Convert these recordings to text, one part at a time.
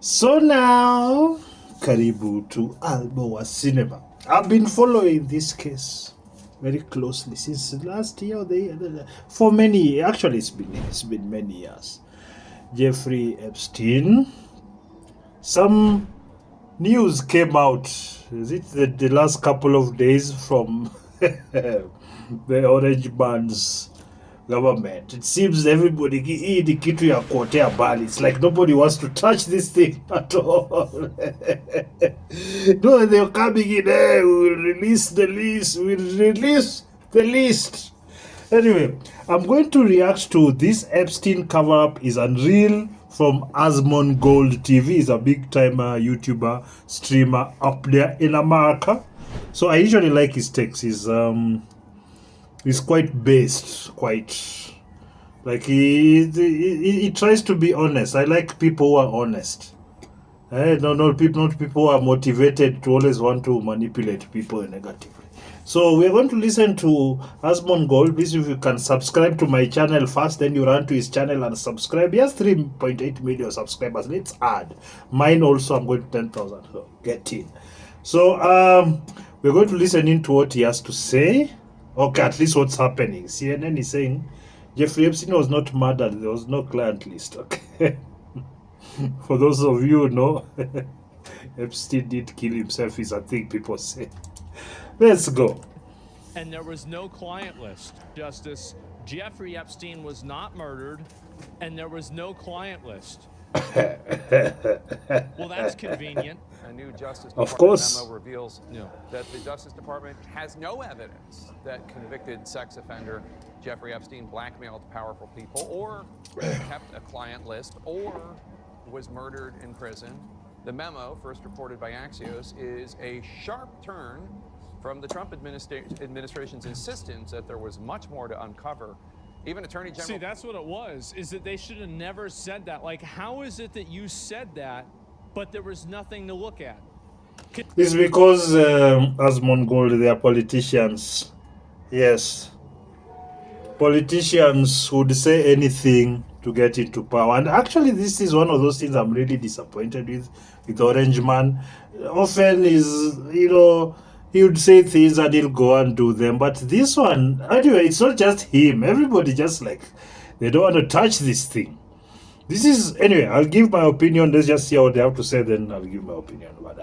So now, karibu to Alboa Cinema. I've been following this case very closely since last year or the year, for many. Actually, it's been many years. Jeffrey Epstein. Some news came out. Is it the last couple of days from the Orange Man's government? It seems everybody hii ni kitu ya kuotea mbali. It's like nobody wants to touch this thing at all. No, they're coming in. Hey, we'll release the list. We'll release the list. Anyway, I'm going to react to this Epstein cover-up is unreal from Asmon Gold TV. He's a big-time YouTuber, streamer up there in America. So I usually like his takes. He's quite based, quite like he tries to be honest. I like people who are honest. Not people who are motivated to always want to manipulate people negatively. So we're going to listen to Asmon Gold. Please, if you can subscribe to my channel first, then you run to his channel and subscribe. He has 3.8 million subscribers. Let's add mine also. I'm going to 10,000. So get in. So we're going to listen into what he has to say. Okay, at least what's happening. CNN is saying Jeffrey Epstein was not murdered. There was no client list. Okay. For those of you who know, Epstein did kill himself, is a thing people say. Let's go. And there was no client list, Justice. Jeffrey Epstein was not murdered, and there was no client list. Well, that's convenient. A new Justice Of Department course. memo reveals that the Justice Department has no evidence that convicted sex offender Jeffrey Epstein blackmailed powerful people or kept a client list or was murdered in prison. The memo, first reported by Axios, is a sharp turn from the Trump administration's insistence that there was much more to uncover. Even Attorney General... See, that's what it was, is that they should have never said that. Like, how is it that you said that, but there was nothing to look at? It's because Asmon Gold, they are politicians. Yes. Politicians would say anything to get into power. And actually, this is one of those things I'm really disappointed with Orange Man. Often is, he would say things and he'll go and do them. But this one, anyway, it's not just him. Everybody just like, they don't want to touch this thing. This is, anyway, I'll give my opinion. Let's just see what they have to say, then I'll give my opinion. But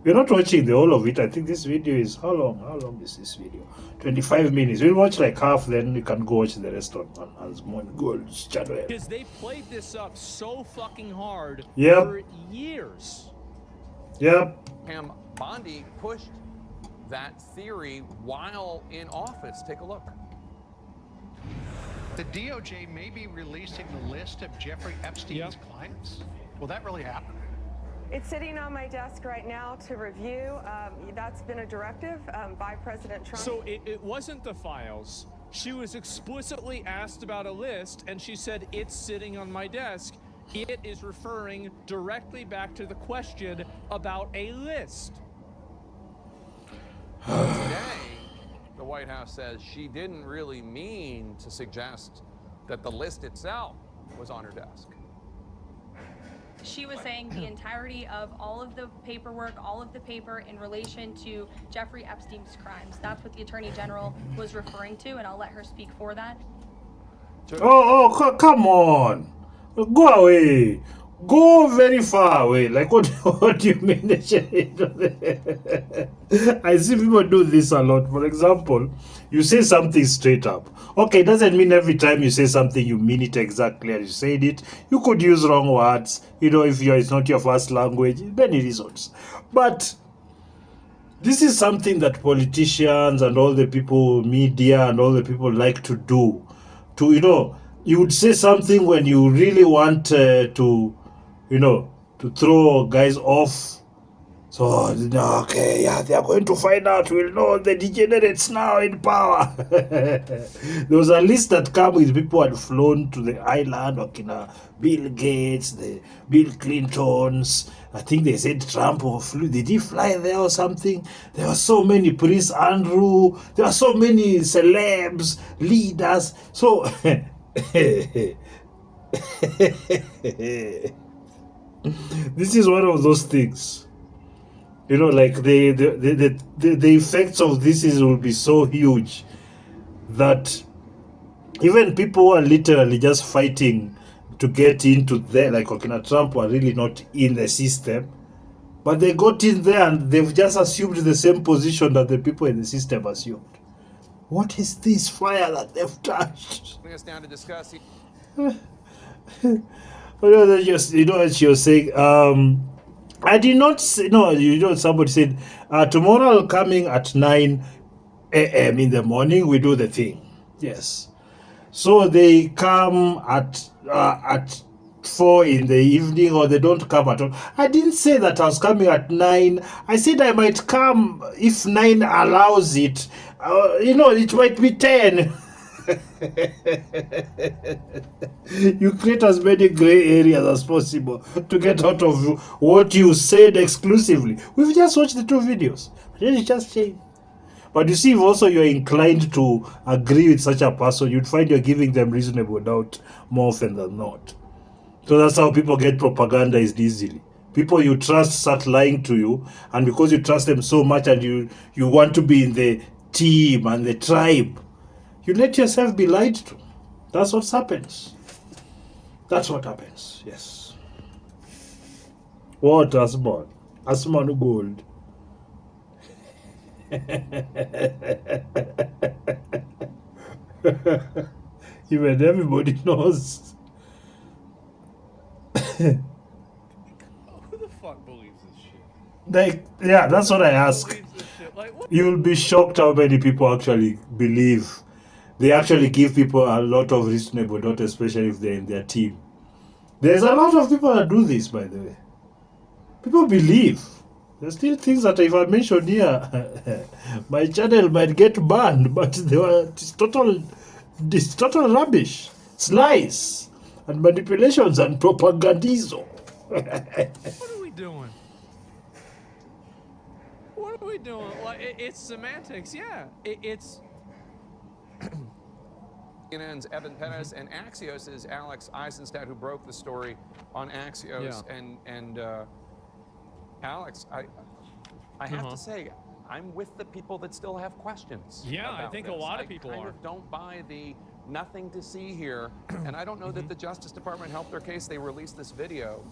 we're not watching the whole of it. I think this video is, how long? How long is this video? 25 minutes. We'll watch like half, then you can go watch the rest on Asmon Gold's channel. Because they played this up so fucking hard for years. Yep. Pam Bondi pushed that theory while in office. Take a look. The DOJ may be releasing the list of Jeffrey Epstein's clients. Will that really happen? It's sitting on my desk right now to review. That's been a directive by President Trump. So it wasn't the files. She was explicitly asked about a list, and she said, it's sitting on my desk. It is referring directly back to the question about a list. Today, the White House says she didn't really mean to suggest that the list itself was on her desk. She was saying the entirety of all of the paperwork, all of the paper in relation to Jeffrey Epstein's crimes. That's what the Attorney General was referring to, and I'll let her speak for that. Come on. Go away. Go very far away. Like, what do you mean? I see people do this a lot. For example, you say something straight up. Okay, it doesn't mean every time you say something you mean it exactly as you said it. You could use wrong words. If it's not your first language, many reasons. But this is something that politicians and all the people, media and all the people like to do. You would say something when you really want to throw guys off. So, okay, yeah, they are going to find out. We'll know the degenerates now in power. There was a list that came with people who had flown to the island, Bill Gates, the Bill Clintons. I think they said Trump flew. Did he fly there or something? There were so many, Prince Andrew. There were so many celebs, leaders. So, This is one of those things. You know, like the effects of this will be so huge that even people who are literally just fighting to get into there, like Okina Trump, were really not in the system, but they got in there and they've just assumed the same position that the people in the system assumed. What is this fire that they've touched? Bring us down to discuss. You know what she was saying? I did not say, no, you know, somebody said, tomorrow coming at 9 a.m. in the morning, we do the thing. Yes. So they come at 4 in the evening, or they don't come at all. I didn't say that I was coming at 9. I said I might come if 9 allows it. You know, it might be 10. You create as many gray areas as possible to get out of what you said exclusively. We've just watched the 2 videos. Then it just changed. But you see, if also you're inclined to agree with such a person, you'd find you're giving them reasonable doubt more often than not. So that's how people get propagandized easily. People you trust start lying to you, and because you trust them so much and you want to be in the team and the tribe, you let yourself be lied to. That's what happens. That's what happens, yes. What, Asman? Asman Gold. Even everybody knows. Who the fuck believes this shit? Like, yeah, that's what I ask. Believes this shit? Like, what? You'll be shocked how many people actually believe. They actually give people a lot of reasonable doubt, especially if they're in their team. There's a lot of people that do this, by the way. People believe. There's still things that if I mention here, my channel might get banned, but it's total rubbish. It's lies and manipulations and propagandism. What are we doing? What are we doing? Like, it's semantics, yeah. It's CNN's Evan Perez and Axios' Alex Eisenstadt, who broke the story on Axios. Yeah. And Alex, I have to say, I'm with the people that still have questions. Yeah, I about think this. a lot of people I kind are. of don't buy the nothing to see here, and I don't know that the Justice Department helped their case. They released this video.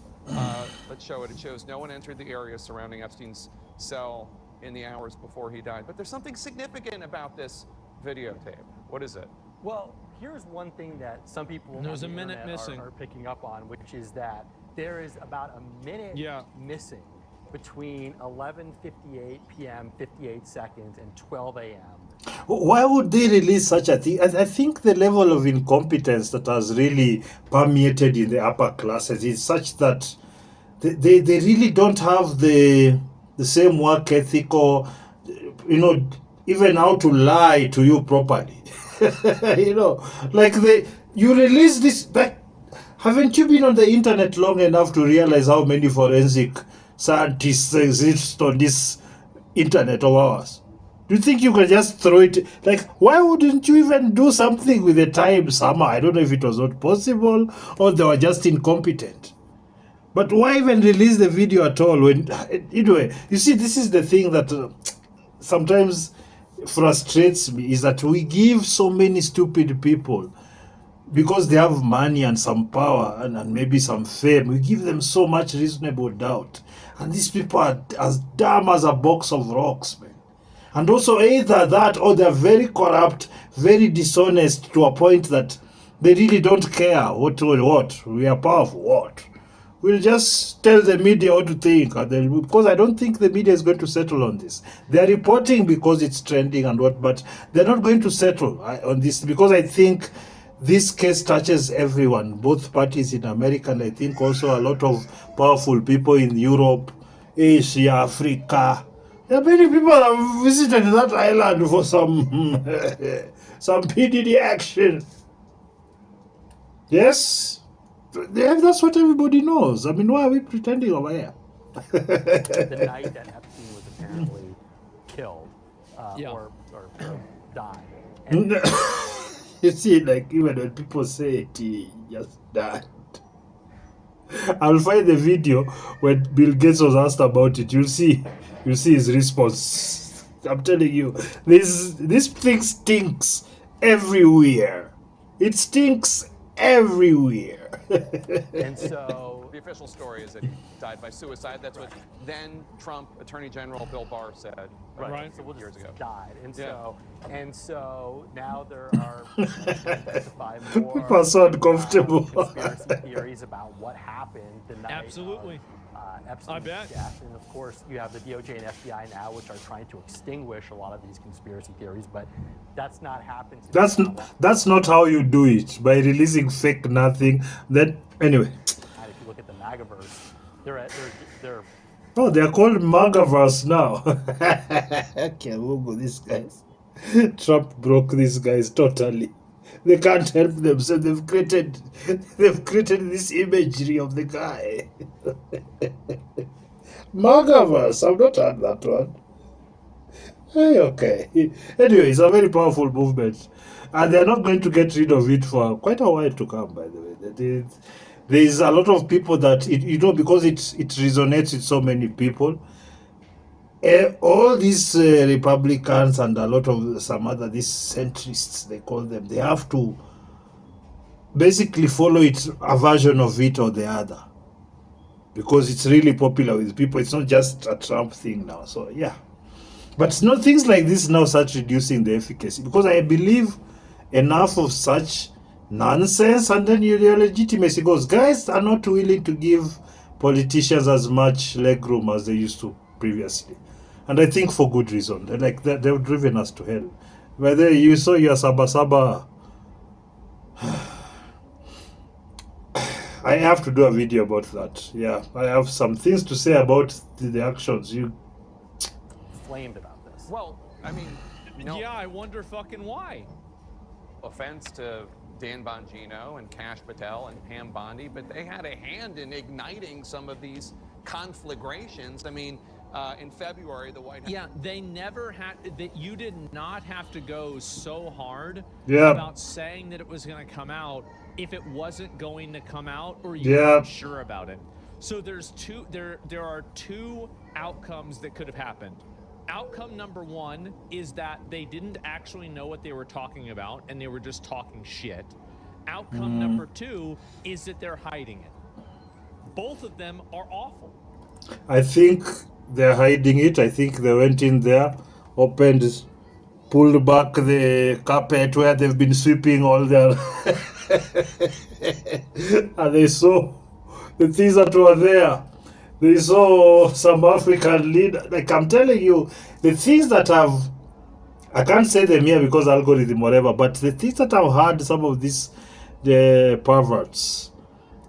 Let's show it. It shows no one entered the area surrounding Epstein's cell in the hours before he died. But there's something significant about this videotape. What is it? Well, here's one thing that some people There's on the a minute internet missing. are picking up on, which is that there is about a minute missing between 11:58 p.m. 58 seconds and 12 a.m. Why would they release such a thing? I think the level of incompetence that has really permeated in the upper classes is such that they really don't have the same work ethic, or, you know, even how to lie to you properly. You know, like you release this. Haven't you been on the internet long enough to realize how many forensic scientists exist on this internet of ours? Do you think you can just throw it? Like, why wouldn't you even do something with the time somehow? I don't know if it was not possible or they were just incompetent. But why even release the video at all? When, anyway, you see, this is the thing that sometimes frustrates me, is that we give so many stupid people, because they have money and some power and maybe some fame, we give them so much reasonable doubt. And these people are as dumb as a box of rocks, man. And also either that, or they're very corrupt, very dishonest to a point that they really don't care what we are powerful, what. We'll just tell the media what to think, because I don't think the media is going to settle on this. They're reporting because it's trending and what, but they're not going to settle on this, because I think this case touches everyone, both parties in America, and I think also a lot of powerful people in Europe, Asia, Africa. There are many people that have visited that island for some some PDD action. Yes? That's what everybody knows. I mean, why are we pretending over here? The night that Epstein was apparently killed or died. And You see, like, even when people say it, he just died. I'll find the video when Bill Gates was asked about it. You'll see his response. I'm telling you, this thing stinks everywhere. It stinks everywhere. And so The official story is that he died by suicide. That's what then Trump Attorney General Bill Barr said. Right. So we'll just Years ago. died. And Yeah. so now there are more People are so uncomfortable. conspiracy theories about what happened the night Absolutely. of Epstein's I bet. death. And of course, you have the DOJ and FBI now, which are trying to extinguish a lot of these conspiracy theories, but that's not happened. That's not how you do it, by releasing fake nothing. Then anyway. And if you look at the MAGAverse, they're Oh, they're called MAGAverse now. Okay, Google these guys. Trump broke these guys totally. They can't help themselves. They've created this imagery of the guy. MAGAverse. I've not heard that one. Hey, okay. Anyway, it's a very powerful movement, and they're not going to get rid of it for quite a while to come. By the way, there's a lot of people that because it resonates with so many people. All these Republicans and a lot of some other these centrists, they call them, they have to basically follow it, a version of it or the other, because it's really popular with people. It's not just a Trump thing now. So yeah, but things like this now start reducing the efficacy, because I believe enough of such nonsense, and then your legitimacy goes. Guys are not willing to give politicians as much legroom as they used to previously, and I think for good reason. Like that, they've driven us to hell. Whether you saw your Saba, I have to do a video about that. Yeah, I have some things to say about the actions. You flamed about this. Well, I mean, Yeah, I wonder fucking why. offense to Dan Bongino and Kash Patel and Pam Bondi, but they had a hand in igniting some of these conflagrations. I mean, in February, the White House... Yeah, they never had that. You did not have to go so hard Yeah. about saying that it was going to come out if it wasn't going to come out, or you Yeah. weren't sure about it. So there are two outcomes that could have happened. Outcome number one is that they didn't actually know what they were talking about and they were just talking shit. Outcome number two is that they're hiding it. Both of them are awful. I think they're hiding it. I think they went in there, opened, pulled back the carpet where they've been sweeping all their... and they saw the things that were there. They saw some African leader. Like I'm telling you, the things that I can't say them here because algorithm, whatever, but the things that I've heard some of these the perverts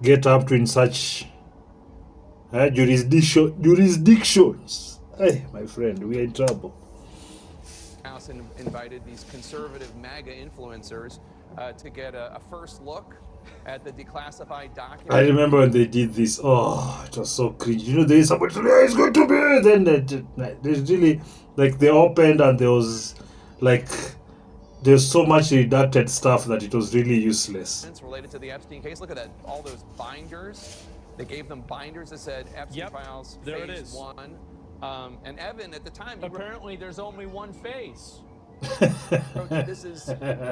get up to in such jurisdictions. Hey, my friend, we are in trouble. House invited these conservative MAGA influencers to get a first look at the declassified document. I remember when they did this. Oh, it was so cringe. There is somebody said, it's going to be. Then there's really, like, they opened and there's so much redacted stuff that it was really useless. It's related to the Epstein case. Look at that, all those binders. They gave them binders that said Epstein Files there it Phase is. 1. And Evan, at the time, you Apparently, there's only one face. wrote that this is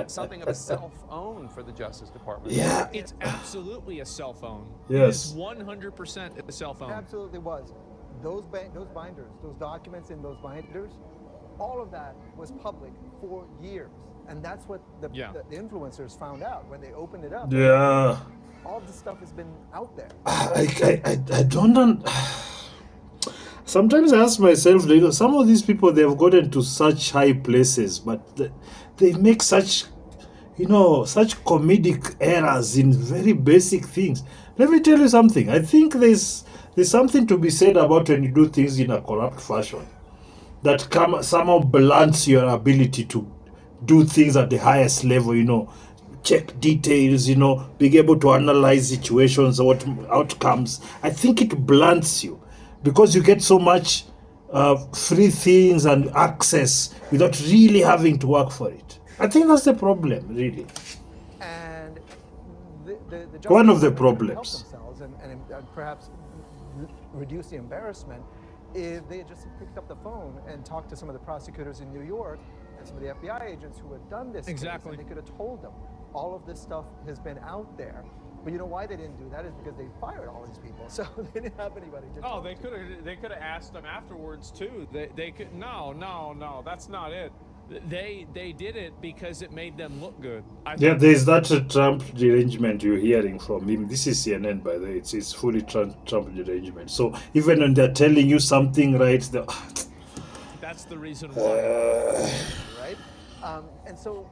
something of a self-own for the Justice Department. Yeah. It's absolutely a cell phone. Yes. It is 100% a cell It phone. absolutely was. Those binders, those documents in those binders, all of that was public for years. And that's what the influencers found out when they opened it up. Yeah. All of this stuff has been out there. I don't Sometimes I ask myself, some of these people, they have gotten to such high places, but they make such, such comedic errors in very basic things. Let me tell you something. I think there's something to be said about when you do things in a corrupt fashion that somehow blunts your ability to do things at the highest level, check details, being able to analyze situations, what outcomes. I think it blunts you, because you get so much free things and access without really having to work for it. I think that's the problem, really. And the One of the Justice Department could help problems. themselves and perhaps reduce the embarrassment if they had just picked up the phone and talked to some of the prosecutors in New York and some of the FBI agents who had done this case, and they could have told them all of this stuff has been out there. But you know why they didn't do that is because they fired all these people, so they didn't have anybody to talk they could have asked them afterwards too. They could no, that's not it. They did it because it made them look good. There's that Trump derangement you're hearing from him. This is CNN, by the way. It's fully Trump derangement. So even when they're telling you something right, that's the reason why. Right? And so,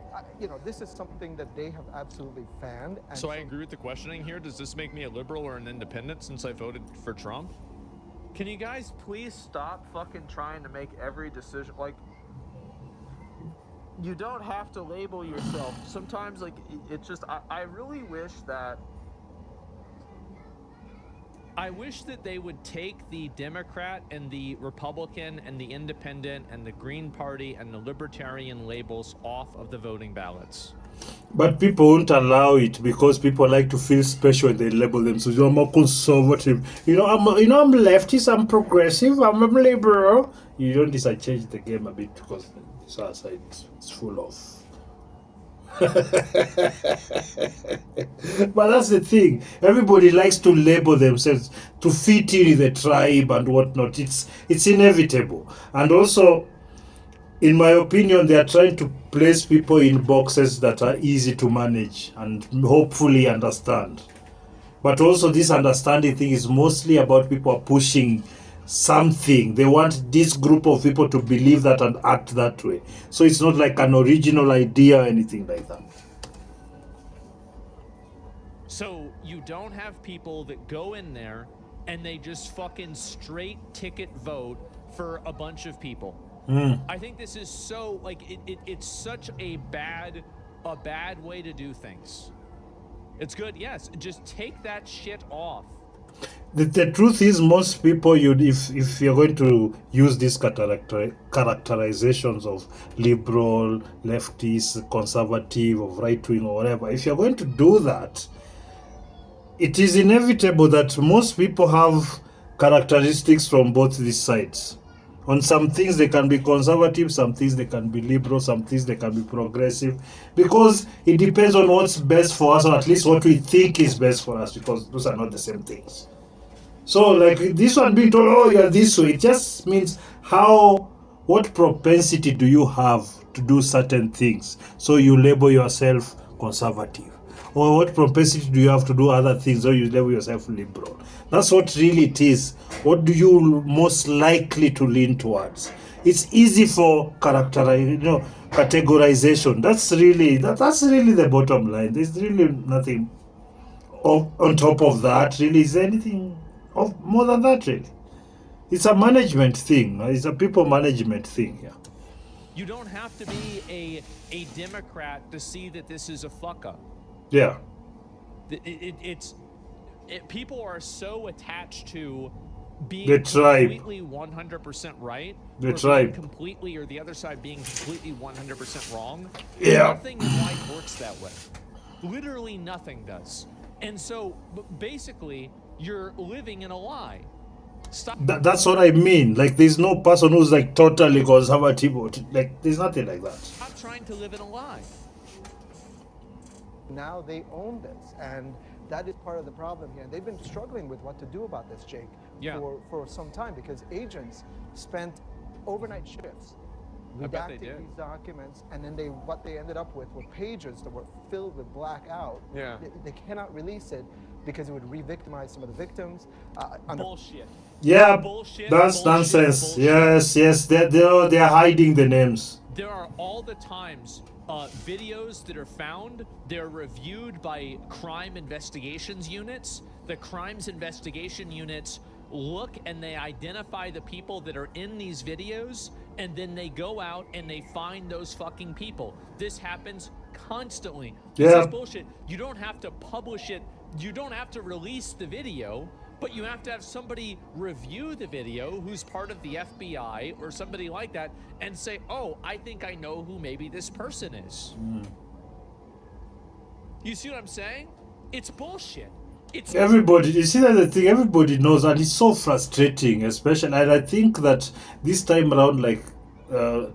this is something that they have absolutely fanned. And so I agree with the questioning here. Does this make me a liberal or an independent since I voted for Trump? Can you guys please stop fucking trying to make every decision like... You don't have to label yourself. Sometimes, it's just, I really wish that... I wish that they would take the Democrat and the Republican and the Independent and the Green Party and the Libertarian labels off of the voting ballots. But people won't allow it because people like to feel special when they label themselves. I'm more conservative. I'm leftist, I'm progressive, I'm liberal. You don't decide to change the game a bit because this other side is full of. But that's the thing. Everybody likes to label themselves to fit in the tribe and whatnot. It's inevitable. And also, in my opinion, they are trying to place people in boxes that are easy to manage and hopefully understand. But also this understanding thing is mostly about people are pushing something. They want this group of people to believe that and act that way. So it's not like an original idea or anything like that. So you don't have people that go in there and they just fucking straight ticket vote for a bunch of people. I think this is so, it's such a bad way to do things. It's good, yes. Just take that shit off. The truth is, most people, if you're going to use these characterizations of liberal, leftist, conservative, of right-wing or whatever, if you're going to do that, it is inevitable that most people have characteristics from both these sides. On some things they can be conservative, some things they can be liberal, some things they can be progressive, because it depends on what's best for us, or at least what we think is best for us, because those are not the same things. So like this one being told, oh, you're this way, it just means what propensity do you have to do certain things, so you label yourself conservative. Or what propensity do you have to do other things, or you label yourself liberal. That's what really it is. What do you most likely to lean towards? It's easy for categorization. That's really the bottom line. There's really nothing on top of that. Really, is there anything more than that? Really, it's a management thing. It's a people management thing. Yeah. You don't have to be a Democrat to see that this is a fuck up. Yeah. People are so attached to being the tribe. Completely 100% right. The tribe. Completely, or the other side being completely 100% wrong. Yeah. Nothing in life works that way. Literally nothing does. And so, basically, you're living in a lie. Stop. That's what I mean. Like, there's no person who's like totally conservative. Like, there's nothing like that. Stop trying to live in a lie. Now they own this, and that is part of the problem here. And they've been struggling with what to do about this, Jake, for some time, because agents spent overnight shifts redacting these documents, and then what they ended up with were pages that were filled with blackout. Yeah. They cannot release it because it would re-victimize some of the victims. Bullshit. Yeah, bullshit, that's nonsense. Bullshit. Yes, they're hiding the names. There are all the times videos that are found, they're reviewed by crime investigations units. The crimes investigation units look and they identify the people that are in these videos, and then they go out and they find those fucking people. This happens constantly. This is bullshit. You don't have to publish it. You don't have to release the video, but you have to have somebody review the video who's part of the FBI or somebody like that and say, oh, I think I know who maybe this person is. You see what I'm saying? It's bullshit. It's Everybody, you see, that's the thing, everybody knows, and it's so frustrating, especially. And I think that this time around, like,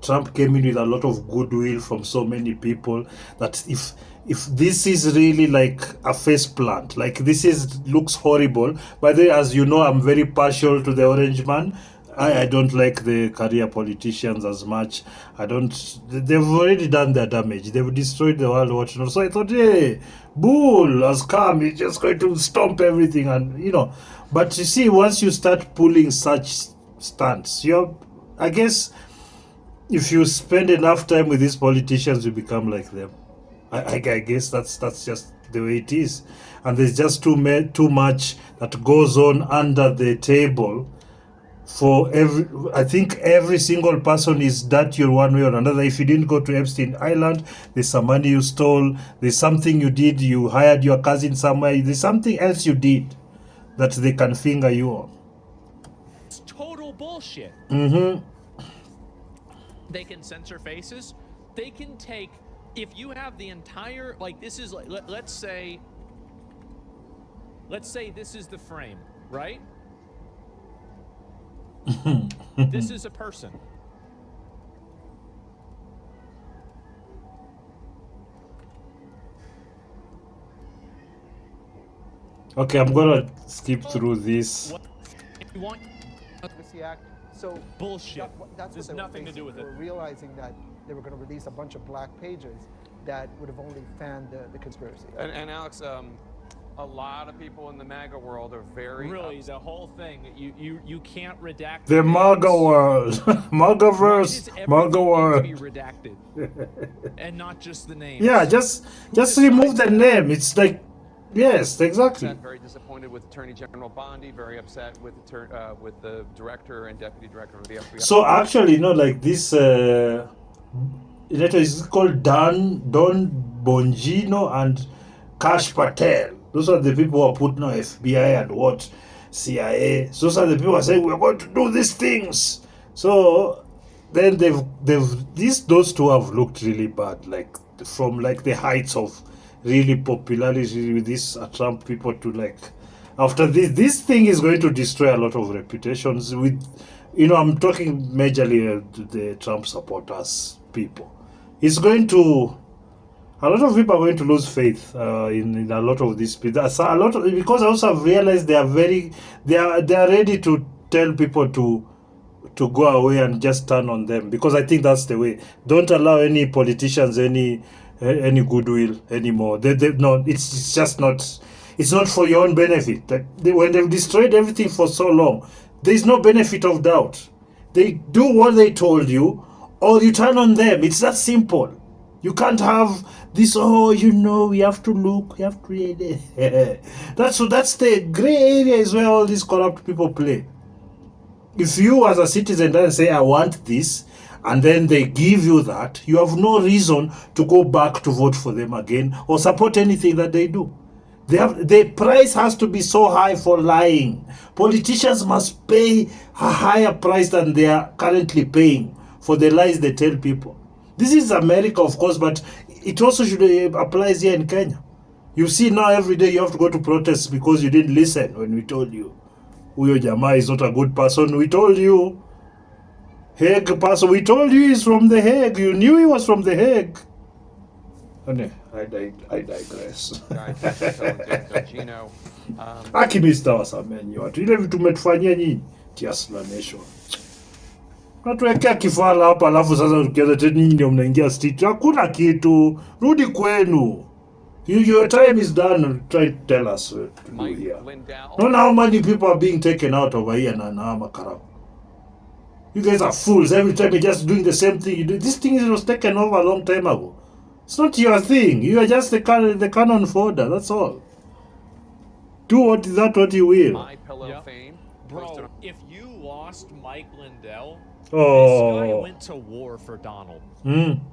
Trump came in with a lot of goodwill from so many people that if this is really like a face plant, like this is looks horrible. By the way, as you know, I'm very partial to the orange man. I don't like the career politicians as much. I don't. They've already done their damage. They've destroyed the world. Whatnot. So I thought, hey, Bull has come. He's just going to stomp everything, and you know. But you see, once you start pulling such stunts, I guess, if you spend enough time with these politicians, you become like them. I guess that's just the way it is, and there's just too much that goes on under the table. I think every single person is dirty one way or another. If you didn't go to Epstein Island, there's some money you stole, there's something you did, you hired your cousin somewhere, there's something else you did that they can finger you on. It's total bullshit. They can censor faces. They can take, if you have the entire, like this is, like, let's say this is the frame, right? This is a person. Okay, I'm gonna skip through this. You want Privacy Act. So bullshit. That's There's what nothing to do with They it. were realizing that they were going to release a bunch of black pages that would have only fanned the conspiracy. And Alex, a lot of people in the MAGA world are very Really, the whole thing. You can't redact The MAGA world, MAGAverse, MAGA world. Be redacted, and not just the name. Yeah, just remove the name. It's like, yes, exactly. Very disappointed with Attorney General Bondi. Very upset with the director and deputy director of the FBI. So actually, like this, is called Don Bongino and Kash Patel. Those are the people who are putting on FBI and what CIA. Those are the people who are saying we're going to do these things. So then those two have looked really bad, like from like the heights of really popularity with these Trump people to like after this thing is going to destroy a lot of reputations with, I'm talking majorly to the Trump supporters people. It's going to, a lot of people are going to lose faith in a lot of these people. Because I also have realized they are ready to tell people to go away and just turn on them, because I think that's the way. Don't allow any politicians any goodwill anymore. No, it's just not. It's not for your own benefit. When they've destroyed everything for so long, there is no benefit of doubt. They do what they told you, or you turn on them. It's that simple. You can't have this. We have to look. We have to. That's the gray area is where all these corrupt people play. If you as a citizen then say I want this, and then they give you that, you have no reason to go back to vote for them again or support anything that they do. The price has to be so high for lying. Politicians must pay a higher price than they are currently paying for the lies they tell people. This is America, of course, but it also should applies here in Kenya. You see now every day you have to go to protests because you didn't listen when we told you. Uyo Jama is not a good person. We told you. Hague person. We told you he's from the Hague. You knew he was from the Hague. I digress. Aki Mr. Wasameni watu. Ile vitu umetufanyia nyinyi. Tiasla Nation. Natuwekea kifala hapa alafu sasa tukianza tena nyinyi ndio mnaingia street. Hakuna kitu. Rudi kwenu. Your time is done. Try to tell us what to do here. Don't know how many people are being taken out over here na Makarao. You guys are fools. Every time you're just doing the same thing. You do. This thing was taken over a long time ago. It's not your thing. You are just the cannon fodder. That's all. Do what you will. My Pillow fame. Bro, if you lost Mike Lindell, this guy went to war for Donald.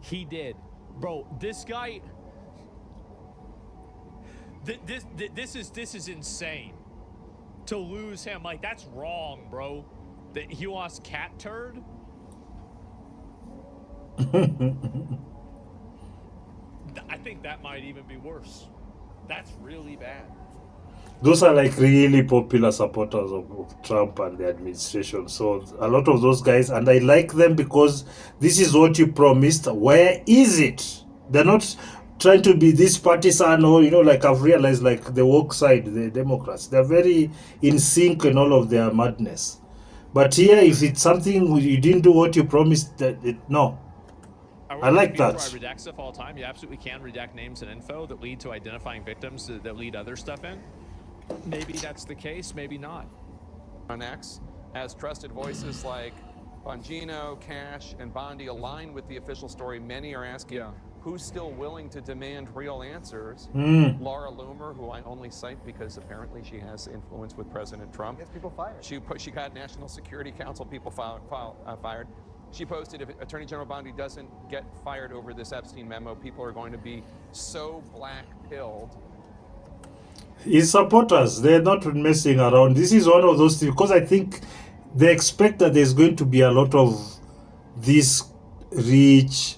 He did. Bro, this guy... This is insane. To lose him, like, that's wrong, bro. That he lost Cat Turd? I think that might even be worse. That's really bad. Those are like really popular supporters of Trump and the administration. So a lot of those guys, and I like them because this is what you promised. Where is it? They're not trying to be this partisan, or like I've realized, like the woke side, the Democrats, they're very in sync in all of their madness. But here, if it's something you didn't do what you promised, no. I like that. I redact stuff all the time. You absolutely can redact names and info that lead to identifying victims that lead other stuff in. Maybe that's the case, maybe not. On X, as trusted voices like Bongino, Cash, and Bondi align with the official story, many are asking who's still willing to demand real answers. Laura Loomer, who I only cite because apparently she has influence with President Trump. Gets people fired. She got National Security Council people fired. She posted, if Attorney General Bondi doesn't get fired over this Epstein memo, people are going to be so black-pilled. His supporters, they're not messing around. This is one of those things, because I think they expect that there's going to be a lot of these rich,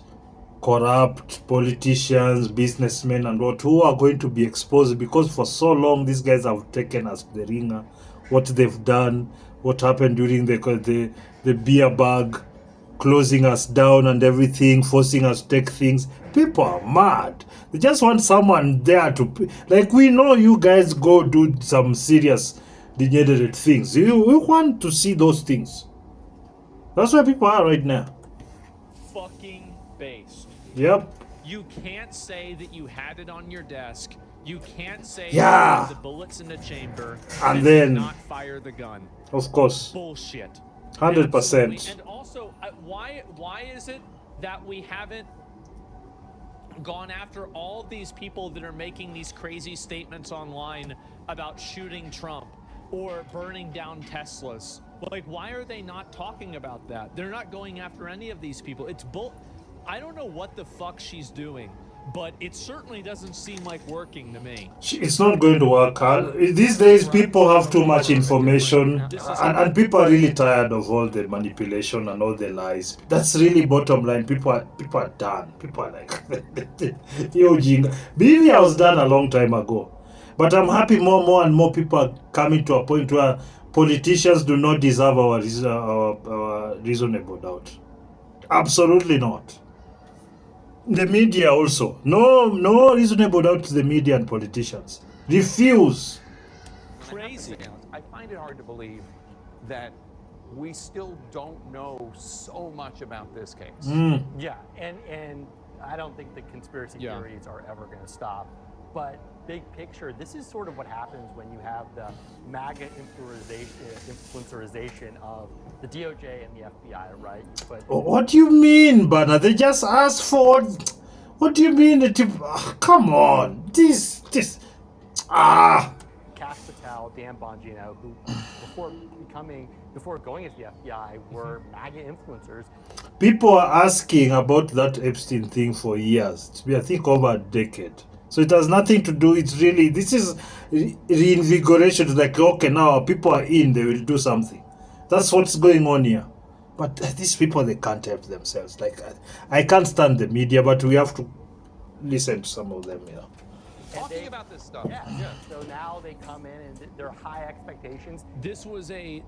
corrupt politicians, businessmen, and what, who are going to be exposed, because for so long these guys have taken us to the ringer. What they've done, what happened during the beer bag, closing us down and everything, forcing us to take things. People are mad. They just want someone there to, like, we know you guys go do some serious degenerate things. We want to see those things. That's where people are right now. Fucking based. Yep. You can't say that you had it on your desk. You can't say that you had the bullets in the chamber and then not fire the gun. Of course. Bullshit. 100%. Absolutely. And also, why is it that we haven't gone after all these people that are making these crazy statements online about shooting Trump or burning down Teslas? Like, why are they not talking about that? They're not going after any of these people. It's I don't know what the fuck she's doing, but it certainly doesn't seem like working to me. It's not going to work. These days, people have too much information, and people are really tired of all the manipulation and all the lies. That's really bottom line. People are done. People are like, yo, jinga. Maybe I was done a long time ago, but I'm happy more and more people are coming to a point where politicians do not deserve our reasonable doubt. Absolutely not. The media also. No reasonable doubt to the media and politicians. Refuse. Crazy. I find it hard to believe that we still don't know so much about this case. Yeah, and I don't think the conspiracy theories are ever going to stop. But big picture, this is sort of what happens when you have the MAGA influencerization of the DOJ and the FBI, right? What do you mean, Bana? They just asked for... What do you mean? Come on. This... Cash Patel, Dan Bongino, who before going as the FBI, were MAGA influencers. People are asking about that Epstein thing for years. It's been, I think, over a decade. So it has nothing to do, this is reinvigoration. It's like, okay, now people are in, they will do something. That's what's going on here. But these people, they can't help themselves. Like, I can't stand the media, but we have to listen to some of them, Talking about this stuff. Yeah. So now they come in and there are high expectations. This was a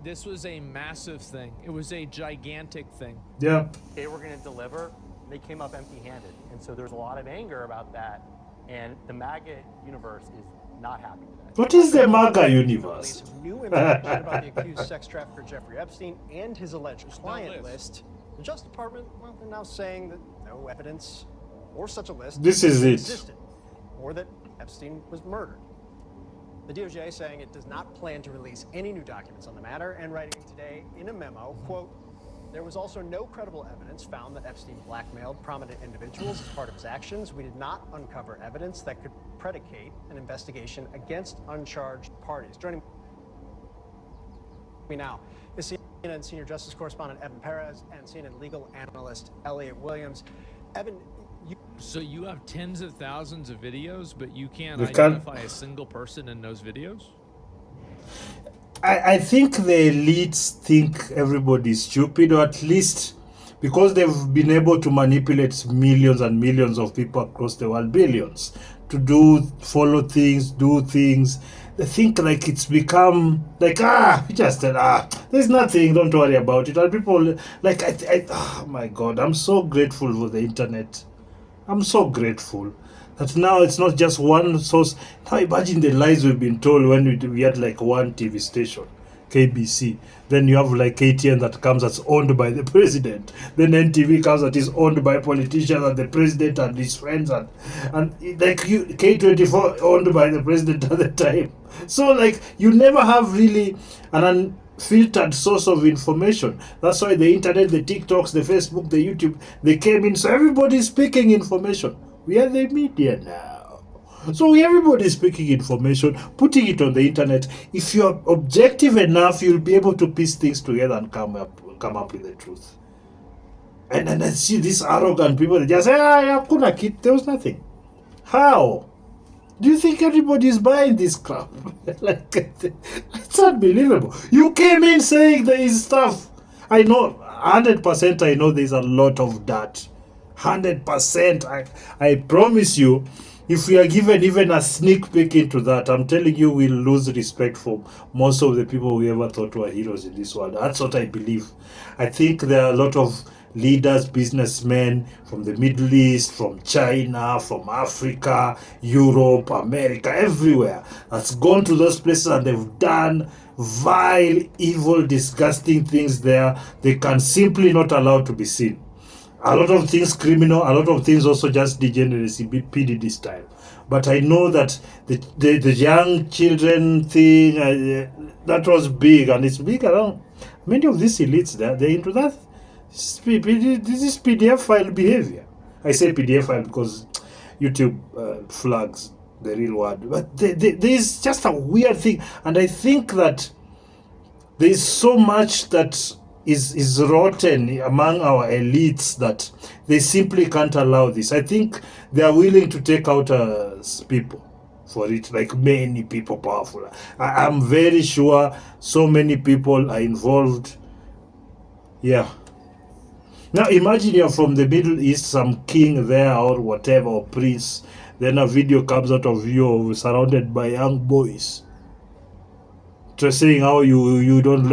massive thing. It was a gigantic thing. Yeah. They were going to deliver. They came up empty-handed. And so there's a lot of anger about that. And the MAGA universe is not happy with that. What is the MAGA universe? New information about the accused sex trafficker Jeffrey Epstein and his alleged client list. The Justice Department, well, they're now saying that no evidence or such a list existed, or that Epstein was murdered. The DOJ saying it does not plan to release any new documents on the matter, and writing today in a memo, quote, there was also no credible evidence found that Epstein blackmailed prominent individuals as part of his actions. We did not uncover evidence that could predicate an investigation against uncharged parties. Joining me now is CNN Senior Justice Correspondent Evan Perez and CNN legal analyst Elliot Williams. Evan, So you have tens of thousands of videos, but you can't identify a single person in those videos? I think the elites think everybody's stupid, or at least because they've been able to manipulate millions and millions of people across the world, billions, to follow things, do things. They think like it's become like there's nothing, don't worry about it. And people like oh my God, I'm so grateful for the internet. I'm so grateful that now it's not just one source. Now imagine the lies we've been told when we had like one TV station, KBC. Then you have like KTN that comes that's owned by the president. Then NTV comes that is owned by politicians and the president and his friends and like you K24 owned by the president at the time. So like you never have really an unfiltered source of information. That's why the internet, the TikToks, the Facebook, the YouTube, they came in. So everybody's speaking information. We are the media now. So everybody is speaking information, putting it on the internet. If you're objective enough, you'll be able to piece things together and come up with the truth. And then I see these arrogant people, they just say, hakuna kit, there was nothing. How? Do you think everybody is buying this crap? Like, it's unbelievable. You came in saying there is stuff. I know, 100% I know there's a lot of that. 100%. I promise you, if we are given even a sneak peek into that, I'm telling you, we'll lose respect for most of the people we ever thought were heroes in this world. That's what I believe. I think there are a lot of leaders, businessmen from the Middle East, from China, from Africa, Europe, America, everywhere, that's gone to those places and they've done vile, evil, disgusting things there. They can simply not allow to be seen. A lot of things criminal, a lot of things also just degeneracy, PDD style. But I know that the young children thing, that was big, and it's big around. Many of these elites, they're into that. This is PDF file behavior. I say PDF file because YouTube flags the real word. But there's just a weird thing. And I think that there's so much that is rotten among our elites that they simply can't allow this. I think they are willing to take out people for it, like many people powerful. I'm very sure so many people are involved. Yeah. Now imagine you're from the Middle East, some king there or whatever, or prince. Then a video comes out of you surrounded by young boys. Just saying how you don't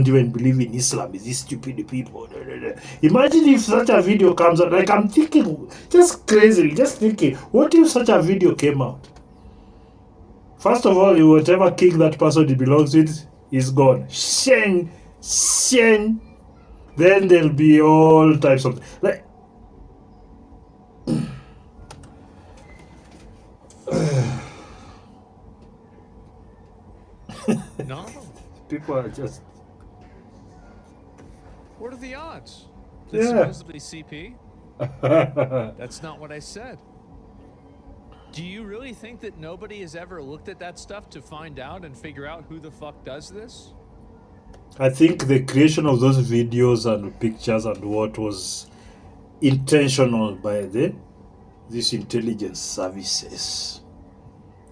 even believe in Islam. Is these stupid people? Imagine if such a video comes out. Like I'm thinking, just crazily, just thinking, what if such a video came out? First of all, whatever king that person belongs with is gone. Sheng. Then there'll be all types of like. No. People are just. What are the odds? Yeah. Supposedly CP? That's not what I said. Do you really think that nobody has ever looked at that stuff to find out and figure out who the fuck does this? I think the creation of those videos and pictures and what was intentional by these intelligence services.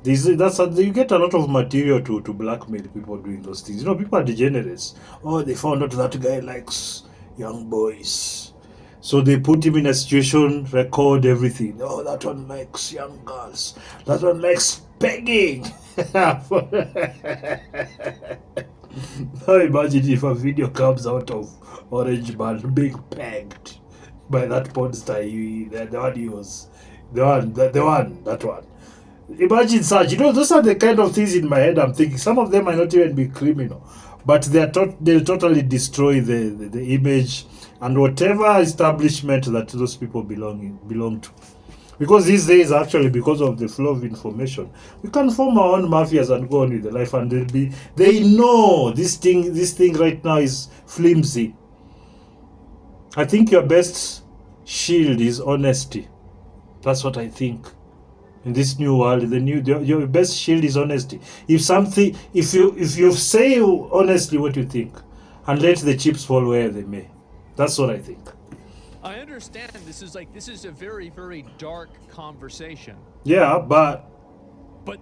You get a lot of material to blackmail people doing those things. People are degenerates. Oh, they found out that guy likes young boys. So they put him in a situation, record everything. Oh, that one likes young girls. That one likes pegging. Now imagine if a video comes out of Orange Man being pegged by that porn star. That one. Imagine such. Those are the kind of things in my head I'm thinking. Some of them might not even be criminal, but they'll totally destroy the image and whatever establishment that those people belong to. Because these days, actually, because of the flow of information, we can form our own mafias and go on with the life, and they know this thing right now is flimsy. I think your best shield is honesty. That's what I think. In this new world, your best shield is honesty. If you say honestly what you think, and let the chips fall where they may. That's what I think. I understand this is a very, very dark conversation. Yeah, but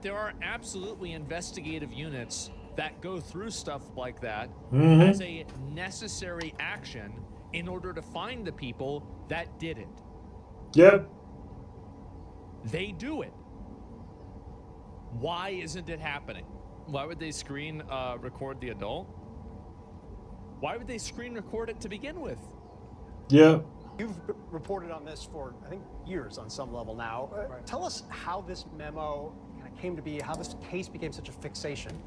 there are absolutely investigative units that go through stuff like that Mm-hmm. as a necessary action in order to find the people that did it. Yeah. They do it. Why isn't it happening? Why would they screen record the adult? Why would they screen record it to begin with? Yeah. You've reported on this for, I think, years on some level now. Tell us how this memo kind of came to be, how this case became such a fixation.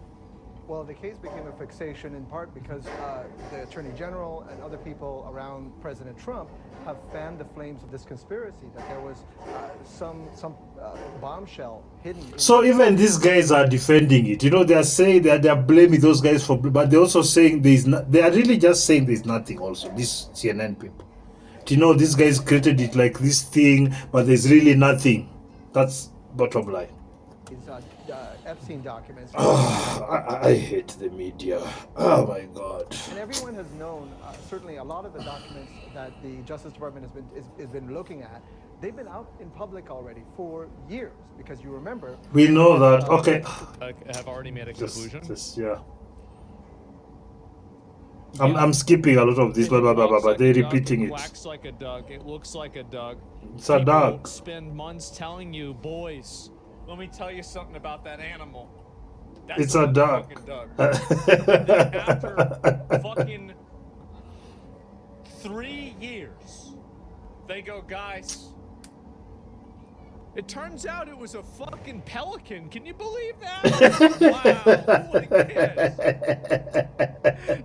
Well, the case became a fixation in part because the Attorney General and other people around President Trump have fanned the flames of this conspiracy, that there was some bombshell hidden. So even these guys are defending it. You know, they are saying that they are blaming those guys for, but they're also saying they are really just saying there's nothing also, these CNN people. You know, these guys created it like this thing, but there's really nothing. That's bottom line. These Epstein documents. I hate the media. Oh my God. And everyone has known, certainly a lot of the documents that the Justice Department has been looking at, they've been out in public already for years, because you remember. We know that. Okay. I have already made a conclusion. Yeah. I'm skipping a lot of this, blah, blah, blah, blah, but they're repeating it. It quacks like a duck. It looks like a duck. It's a duck. Spend months telling you, boys, let me tell you something about that animal. It's a duck. After fucking 3 years, they go, guys, it turns out it was a fucking pelican. Can you believe that? Wow, who would have guessed?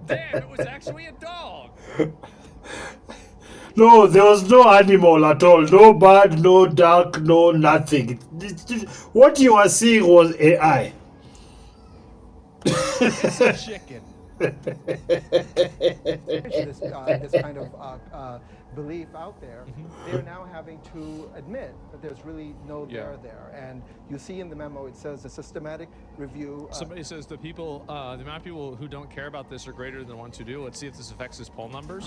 Damn, it was actually a dog. No, there was no animal at all. No bird, no duck, no nothing. What you are seeing was AI. It's a chicken. this kind of belief out there, they're now having to admit that there's really no there there. And you see in the memo, it says a systematic review. Somebody says the amount of people who don't care about this are greater than the ones who do. Let's see if this affects his poll numbers.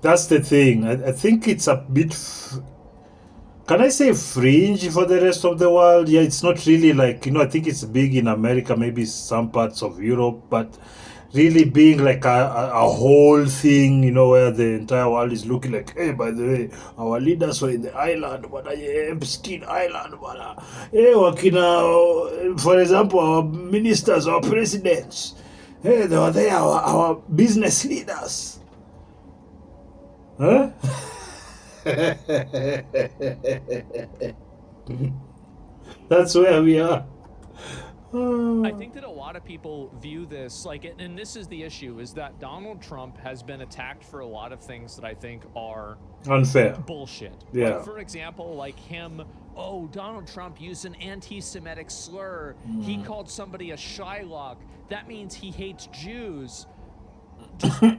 That's the thing. I think it's a bit, can I say fringe for the rest of the world? Yeah, it's not really like, I think it's big in America, maybe some parts of Europe, but really being like a whole thing, where the entire world is looking like, hey, by the way, our leaders were in the island, Epstein Island, hey, for example, our ministers, our presidents, hey, they were there, our business leaders. Huh? That's where we are. I think that a lot of people view this and this is the issue, is that Donald Trump has been attacked for a lot of things that I think are unfair bullshit. Yeah. For example, Donald Trump used an anti-Semitic slur. He called somebody a Shylock. That means he hates Jews.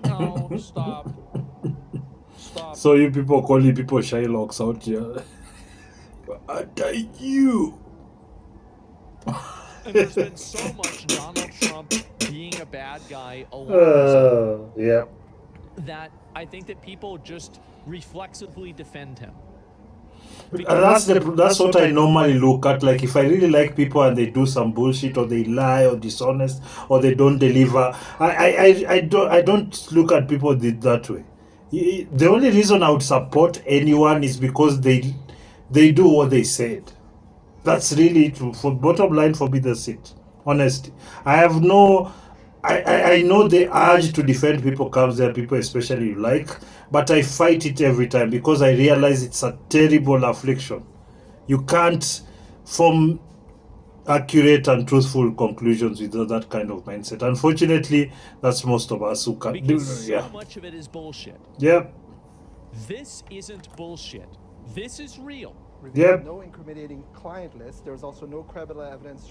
No, stop. So you people calling people Shylocks out here. You. And there's been so much Donald Trump being a bad guy alone that I think that people just reflexively defend him. That's what I normally look at. Like, if I really like people and they do some bullshit, or they lie, or dishonest, or they don't deliver, I don't look at people that way. The only reason I would support anyone is because they do what they said. That's really true. For bottom line, for me, that's it. Honestly, I know the urge to defend people comes there, people especially you like, but I fight it every time because I realize it's a terrible affliction. You can't form accurate and truthful conclusions with that kind of mindset. Unfortunately, that's most of us who can't do. So much of it is bullshit. Yep. This isn't bullshit. This is real. No incriminating client list. There's also no credible evidence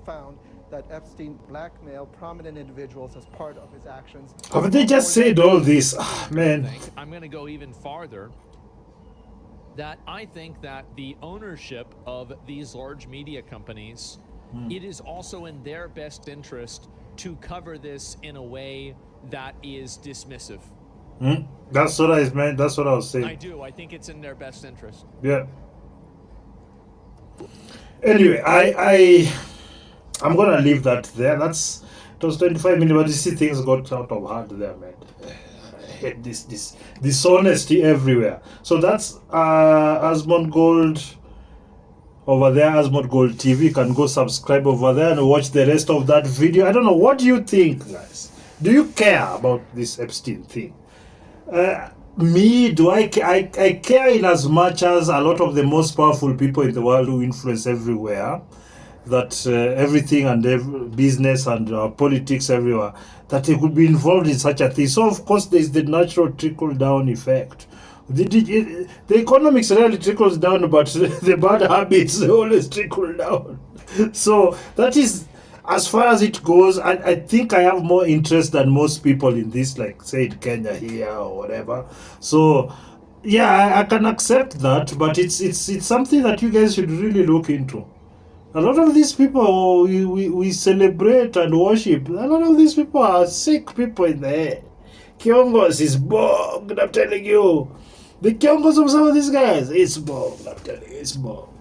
found that Epstein blackmailed prominent individuals as part of his actions. Have they just said all this? Man. I'm going to go even farther. That I think that the ownership of these large media companies, it is also in their best interest to cover this in a way that is dismissive. That's what I meant. That's what I was saying. I do. I think it's in their best interest. Yeah. Anyway, I'm gonna leave that there. It was 25 minutes, but you see things got out of hand there, man. I hate this dishonesty everywhere. So that's Asmongold over there, Asmod Gold TV. You can go subscribe over there and watch the rest of that video. I don't know, what do you think, guys? Do you care about this Epstein thing? Me, do I care in as much as a lot of the most powerful people in the world who influence everywhere, that everything and business and politics everywhere, that they could be involved in such a thing. So of course there's the natural trickle-down effect. The economics really trickles down, but the bad habits, they always trickle down. So that is as far as it goes. I think I have more interest than most people in this, like say in Kenya here or whatever. So yeah, I can accept that, but it's something that you guys should really look into. A lot of these people we celebrate and worship, a lot of these people are sick people in the head. Kiongos is bogged, I'm telling you. The Kiongos of some of these guys, it's bogged, I'm telling you, it's bogged.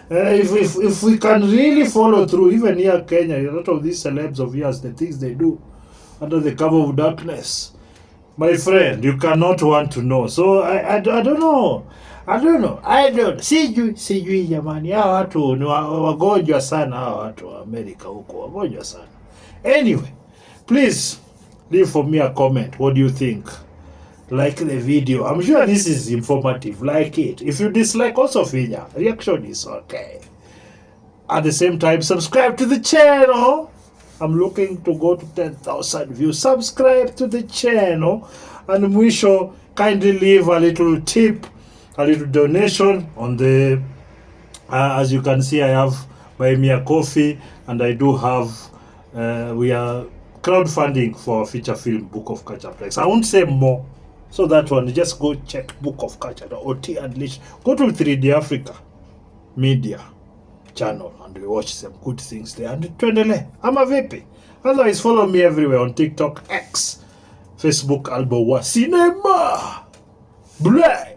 If we can really follow through, even here in Kenya, a lot of these celebs of yours, the things they do under the cover of darkness, my friend, you cannot want to know. So I don't know. Sijui jamani, hawa watu ni wagonjwa sana, hawa watu wa Amerika huko wagonjwa sana. Anyway, please leave for me a comment. What do you think? Like the video. I'm sure this is informative. Like it. If you dislike, also finya. Reaction is okay. At the same time, subscribe to the channel. I'm looking to go to 10,000 views. Subscribe to the channel. And mwisho, kindly leave a little tip, a little donation on the, as you can see, I have Buy Me a Coffee, and I do have, we are crowdfunding for a feature film, Book of Culture Plex. I won't say more. So that one, just go check Book of Culture, the OT Unleashed. Go to 3D Africa Media channel and we watch some good things there. And tuendele, I'm a VP. Otherwise, follow me everywhere on TikTok, X, Facebook, Albo wa Cinema. Blah.